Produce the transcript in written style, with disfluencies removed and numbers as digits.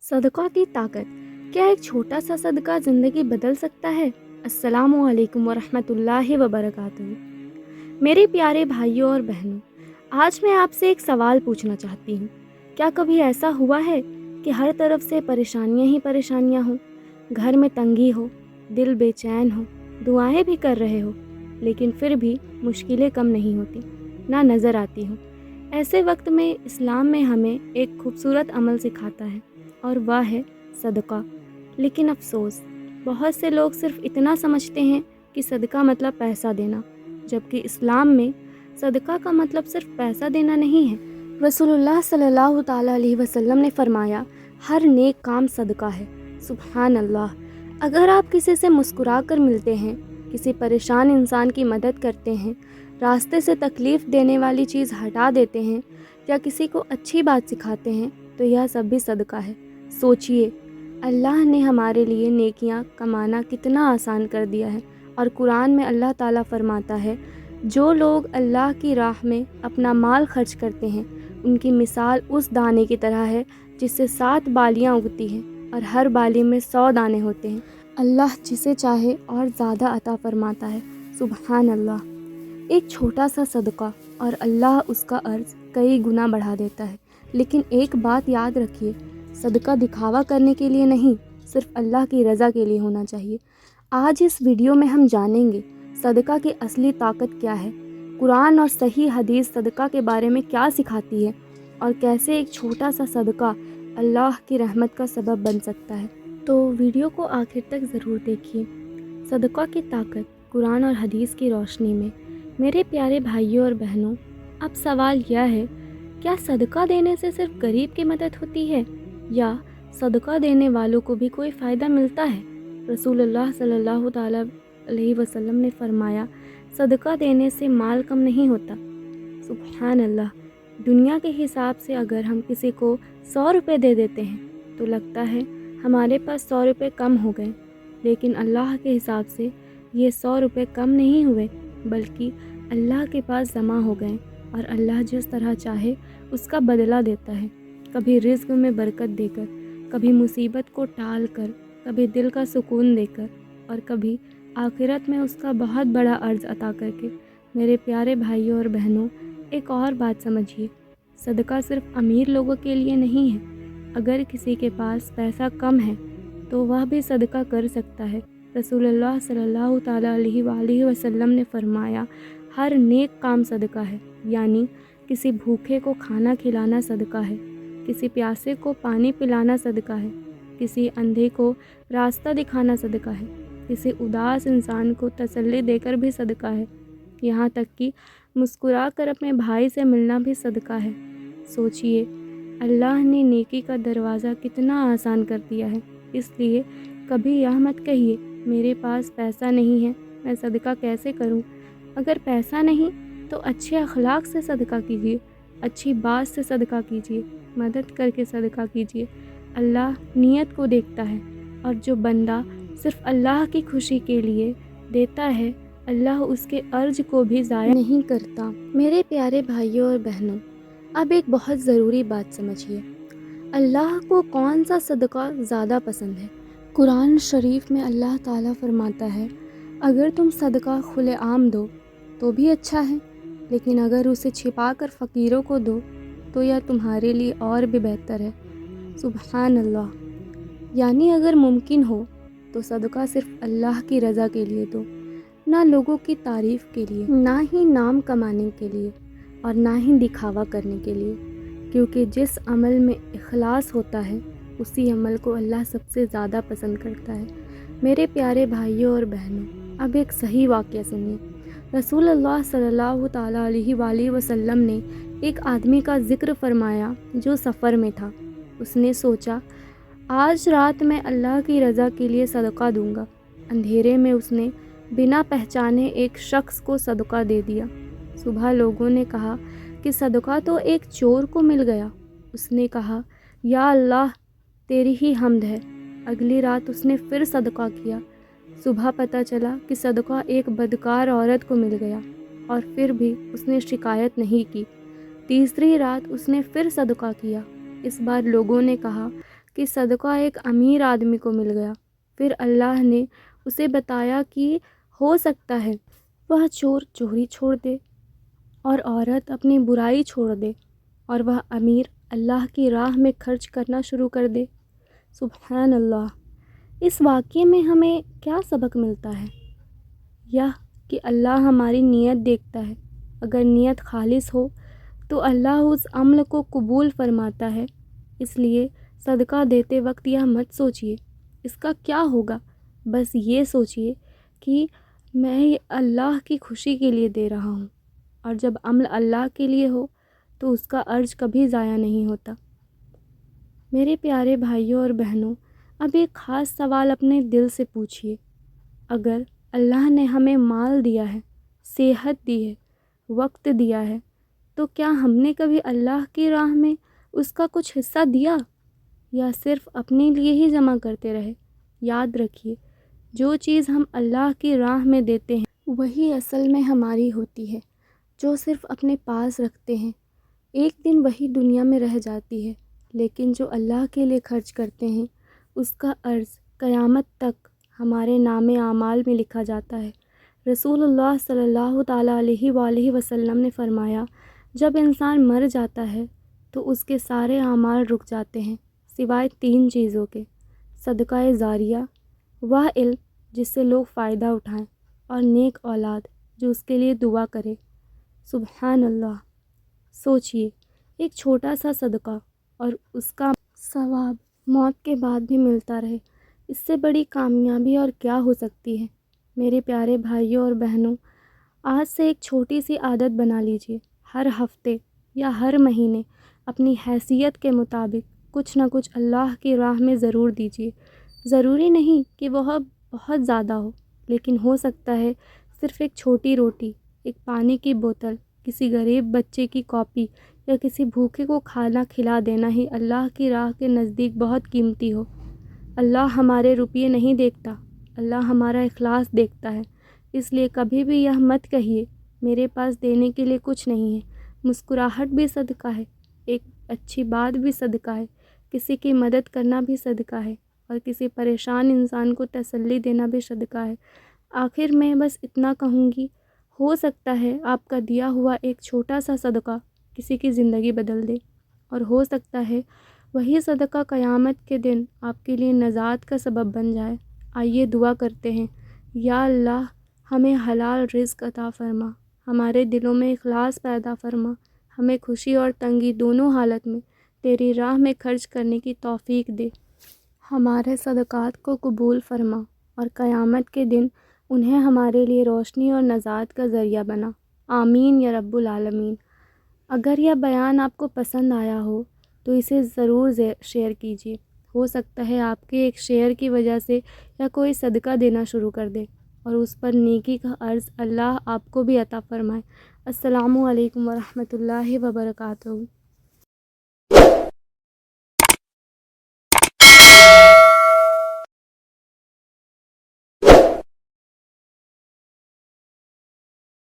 सदक़ा की ताकत। क्या एक छोटा सा सदका ज़िंदगी बदल सकता है? अस्सलामु अलैकुम वरहमतुल्लाहि वबरकातुहू। मेरे प्यारे भाइयों और बहनों, आज मैं आपसे एक सवाल पूछना चाहती हूँ। क्या कभी ऐसा हुआ है कि हर तरफ से परेशानियाँ ही परेशानियाँ हों, घर में तंगी हो, दिल बेचैन हो, दुआएं भी कर रहे हो, लेकिन फिर भी मुश्किलें कम नहीं होती, ना नज़र आती हो? ऐसे वक्त में इस्लाम में हमें एक खूबसूरत अमल सिखाता है, और वह है सदका। लेकिन अफसोस, बहुत से लोग सिर्फ इतना समझते हैं कि सदका मतलब पैसा देना, जबकि इस्लाम में सदका का मतलब सिर्फ पैसा देना नहीं है। रसूलुल्लाह सल्लल्लाहु ताला अलैहि वसल्लम ने फरमाया, हर नेक काम सदका है। सुभान अल्लाह। अगर आप किसी से मुस्कुरा कर मिलते हैं, किसी परेशान इंसान की मदद करते हैं, रास्ते से तकलीफ़ देने वाली चीज़ हटा देते हैं, या किसी को अच्छी बात सिखाते हैं, तो यह सब भी सदका है। सोचिए, अल्लाह ने हमारे लिए नेकियां कमाना कितना आसान कर दिया है। और कुरान में अल्लाह ताला फरमाता है, जो लोग अल्लाह की राह में अपना माल खर्च करते हैं, उनकी मिसाल उस दाने की तरह है जिससे 7 बालियां उगती हैं और हर बाली में 100 दाने होते हैं। अल्लाह जिसे चाहे और ज़्यादा अता फरमाता है। सुभान अल्लाह। एक छोटा सा सदका और अल्लाह उसका अर्ज़ कई गुना बढ़ा देता है। लेकिन एक बात याद रखिए, सदका दिखावा करने के लिए नहीं, सिर्फ अल्लाह की रज़ा के लिए होना चाहिए। आज इस वीडियो में हम जानेंगे सदका की असली ताकत क्या है, कुरान और सही हदीस सदका के बारे में क्या सिखाती है, और कैसे एक छोटा सा सदका अल्लाह की रहमत का सबब बन सकता है। तो वीडियो को आखिर तक ज़रूर देखिए। सदका की ताकत कुरान और हदीस की रोशनी में। मेरे प्यारे भाइयों और बहनों, अब सवाल यह है, क्या सदका देने से सिर्फ गरीब की मदद होती है, या सदका देने वालों को भी कोई फ़ायदा मिलता है? रसूलुल्लाह सल्लल्लाहु ताला अलैहि वसल्लम ने फरमाया, सदका देने से माल कम नहीं होता। सुभान अल्लाह। दुनिया के हिसाब से अगर हम किसी को 100 रुपये दे देते हैं तो लगता है हमारे पास 100 रुपये कम हो गए, लेकिन अल्लाह के हिसाब से ये 100 रुपये कम नहीं हुए, बल्कि अल्लाह के पास जमा हो गए। और अल्लाह जिस तरह चाहे उसका बदला देता है, कभी रिज़्क़ में बरकत देकर, कभी मुसीबत को टाल कर, कभी दिल का सुकून देकर, और कभी आखिरत में उसका बहुत बड़ा अर्ज़ अता करके। मेरे प्यारे भाइयों और बहनों, एक और बात समझिए, सदका सिर्फ अमीर लोगों के लिए नहीं है। अगर किसी के पास पैसा कम है तो वह भी सदका कर सकता है। रसूलुल्लाह सल्लल्लाहु ताला अलैहि वसल्लम ने फरमाया, हर नेक काम सदका है। यानी किसी भूखे को खाना खिलाना सदका है, किसी प्यासे को पानी पिलाना सदका है, किसी अंधे को रास्ता दिखाना सदका है, किसी उदास इंसान को तसल्ली देकर भी सदका है, यहाँ तक कि मुस्कुरा कर अपने भाई से मिलना भी सदका है। सोचिए, अल्लाह ने नेकी का दरवाज़ा कितना आसान कर दिया है। इसलिए कभी यह मत कहिए, मेरे पास पैसा नहीं है, मैं सदका कैसे करूं? अगर पैसा नहीं तो अच्छे अखलाक से सदका कीजिए, अच्छी बात से सदका कीजिए, मदद करके सदका कीजिए। अल्लाह नीयत को देखता है, और जो बंदा सिर्फ अल्लाह की खुशी के लिए देता है, अल्लाह उसके अर्ज को भी ज़ाया नहीं करता। मेरे प्यारे भाइयों और बहनों, अब एक बहुत ज़रूरी बात समझिए, अल्लाह को कौन सा सदका ज़्यादा पसंद है? कुरान शरीफ में अल्लाह ताला फरमाता है, अगर तुम सदका खुले आम दो तो भी अच्छा है, लेकिन अगर उसे छिपा कर फ़कीरों को दो तो यह तुम्हारे लिए और भी बेहतर है। सुभान अल्लाह। यानी अगर मुमकिन हो तो सदका सिर्फ अल्लाह की रज़ा के लिए दो, ना लोगों की तारीफ़ के लिए, ना ही नाम कमाने के लिए, और ना ही दिखावा करने के लिए। क्योंकि जिस अमल में इखलास होता है, उसी अमल को अल्लाह सबसे ज़्यादा पसंद करता है। मेरे प्यारे भाइयों और बहनों, अब एक सही वाक़या सुनिए। रसूलुल्लाह सल्लल्लाहु ताला अलैहि वसल्लम ने एक आदमी का ज़िक्र फरमाया जो सफ़र में था। उसने सोचा, आज रात मैं अल्लाह की रज़ा के लिए सदका दूंगा। अंधेरे में उसने बिना पहचाने एक शख्स को सदका दे दिया। सुबह लोगों ने कहा कि सदका तो एक चोर को मिल गया। उसने कहा, या अल्लाह, तेरी ही हम्द है। अगली रात उसने फिर सदका किया। सुबह पता चला कि सदका एक बदकार औरत को मिल गया, और फिर भी उसने शिकायत नहीं की। तीसरी रात उसने फिर सदका किया। इस बार लोगों ने कहा کہ صدقہ ایک امیر آدمی کو مل گیا۔ پھر اللہ نے اسے بتایا کہ ہو سکتا ہے وہ چور چوری چھوڑ دے اور عورت اپنی برائی چھوڑ دے اور وہ امیر اللہ کی راہ میں خرچ کرنا شروع کر دے۔ سبحان اللہ۔ اس واقعے میں ہمیں کیا سبق ملتا ہے؟ یہ کہ اللہ ہماری نیت دیکھتا ہے۔ اگر نیت خالص ہو تو اللہ اس عمل کو قبول فرماتا ہے۔ اس لیے صدقہ دیتے وقت یہ مت سوچیے اس کا کیا ہوگا، بس یہ سوچیے کہ میں یہ اللہ کی خوشی کے لیے دے رہا ہوں، اور جب عمل اللہ کے لیے ہو تو اس کا اجر کبھی ضائع نہیں ہوتا۔ میرے پیارے بھائیوں اور بہنوں، اب ایک خاص سوال اپنے دل سے پوچھیے۔ اگر اللہ نے ہمیں مال دیا ہے، صحت دی ہے، وقت دیا ہے، تو کیا ہم نے کبھی اللہ کی راہ میں اس کا کچھ حصہ دیا، یا صرف اپنے لیے ہی جمع کرتے رہے؟ یاد رکھیے، جو چیز ہم اللہ کی راہ میں دیتے ہیں وہی اصل میں ہماری ہوتی ہے۔ جو صرف اپنے پاس رکھتے ہیں ایک دن وہی دنیا میں رہ جاتی ہے، لیکن جو اللہ کے لیے خرچ کرتے ہیں اس کا اجر قیامت تک ہمارے نام اعمال میں لکھا جاتا ہے۔ رسول اللہ صلی اللہ تعالیٰ علیہ وآلہ وسلم نے فرمایا، جب انسان مر جاتا ہے تو اس کے سارے اعمال رک جاتے ہیں سوائے 3 چیزوں کے: صدقہ جاریہ، وہ علم جس سے لوگ فائدہ اٹھائیں، اور نیک اولاد جو اس کے لیے دعا کرے۔ سبحان اللہ۔ سوچئے، ایک چھوٹا سا صدقہ اور اس کا ثواب موت کے بعد بھی ملتا رہے، اس سے بڑی کامیابی اور کیا ہو سکتی ہے؟ میرے پیارے بھائیوں اور بہنوں، آج سے ایک چھوٹی سی عادت بنا لیجئے۔ ہر ہفتے یا ہر مہینے اپنی حیثیت کے مطابق کچھ نہ کچھ اللہ کی راہ میں ضرور دیجئے۔ ضروری نہیں کہ وہ بہت زیادہ ہو، لیکن ہو سکتا ہے صرف ایک چھوٹی روٹی، ایک پانی کی بوتل، کسی غریب بچے کی کاپی یا کسی بھوکے کو کھانا کھلا دینا ہی اللہ کی راہ کے نزدیک بہت قیمتی ہو۔ اللہ ہمارے روپیے نہیں دیکھتا، اللہ ہمارا اخلاص دیکھتا ہے۔ اس لیے کبھی بھی یہ مت کہیے میرے پاس دینے کے لیے کچھ نہیں ہے۔ مسکراہٹ بھی صدقہ ہے، ایک اچھی بات بھی صدقہ ہے، کسی کی مدد کرنا بھی صدقہ ہے، اور کسی پریشان انسان کو تسلی دینا بھی صدقہ ہے۔ آخر میں بس اتنا کہوں گی، ہو سکتا ہے آپ کا دیا ہوا ایک چھوٹا سا صدقہ کسی کی زندگی بدل دے، اور ہو سکتا ہے وہی صدقہ قیامت کے دن آپ کے لیے نجات کا سبب بن جائے۔ آئیے دعا کرتے ہیں۔ یا اللہ، ہمیں حلال رزق عطا فرما، ہمارے دلوں میں اخلاص پیدا فرما، ہمیں خوشی اور تنگی دونوں حالت میں تیری راہ میں خرچ کرنے کی توفیق دے، ہمارے صدقات کو قبول فرما، اور قیامت کے دن انہیں ہمارے لیے روشنی اور نجات کا ذریعہ بنا۔ آمین یا رب العالمین۔ اگر یہ بیان آپ کو پسند آیا ہو تو اسے ضرور شیئر کیجیے۔ ہو سکتا ہے آپ کے ایک شیئر کی وجہ سے یا کوئی صدقہ دینا شروع کر دے، اور اس پر نیکی کا اجر اللہ آپ کو بھی عطا فرمائے۔ السلام علیکم ورحمۃ اللہ وبرکاتہ۔